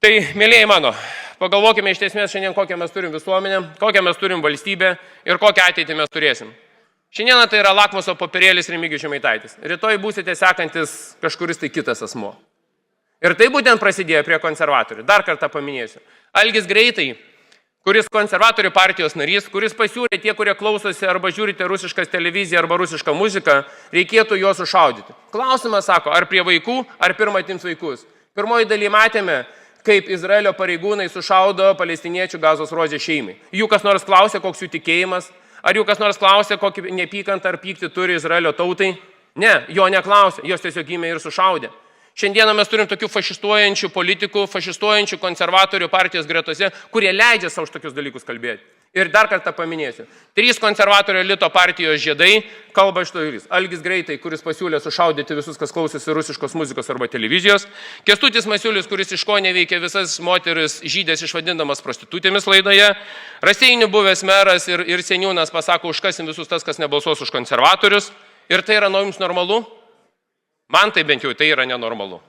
Tai, mėlyjei mano, pagalvokime iš esmės šiandien, kokią mes turim visuomenę, kokią mes turim valstybę ir kokią ateitį mes turėsim. Šiandieną tai yra lakmuso popierėlis Remigijus Žemaitaitis. Rytoj būsite sekantis kažkuris tai kitas asmuo. Ir tai būtent prasidėjo prie konservatorių. Dar kartą paminėsiu. Algis Greitai, kuris konservatorių partijos narys, kuris pasiūlė tie, kurie klausosi arba žiūrite rusiškas televiziją arba rusišką muziką, reikėtų juos sušaudyti. Klausimas sako, ar prie vaikų, ar pirmatims vaikus. Pirmoji daly matėme, kaip Izraelio pareigūnai sušaudo palestiniečių Gazos ruože šeimai. Jų kas nors klausė, koks jų tikėjimas, ar jų kas nors klausė, kokį neapykantą ar pyktį turi Izraelio tautai. Ne, jo neklausė, jos tiesiog gimė ir sušaudė. Šiandieną mes turim tokių fašistuojančių politikų, fašistuojančių konservatorių partijos gretose, kurie leidžia savo tokius dalykus kalbėti. Ir dar kartą paminėsiu. 3 konservatorių elito partijos žiedai kalba iš to ir jis. Algis Greitai, kuris pasiūlė sušaudyti visus, kas klausėsi rusiškos muzikos arba televizijos. Kęstutis Masiulis, kuris iš ko neveikia visas moteris žydės išvadindamas prostitutėmis laidoje. Raseinių buvęs meras ir seniūnas pasako, užkasim visus tas, kas nebalsuos už konservatorius. Ir tai yra jums normalu? Man tai bent jau tai yra nenormalu.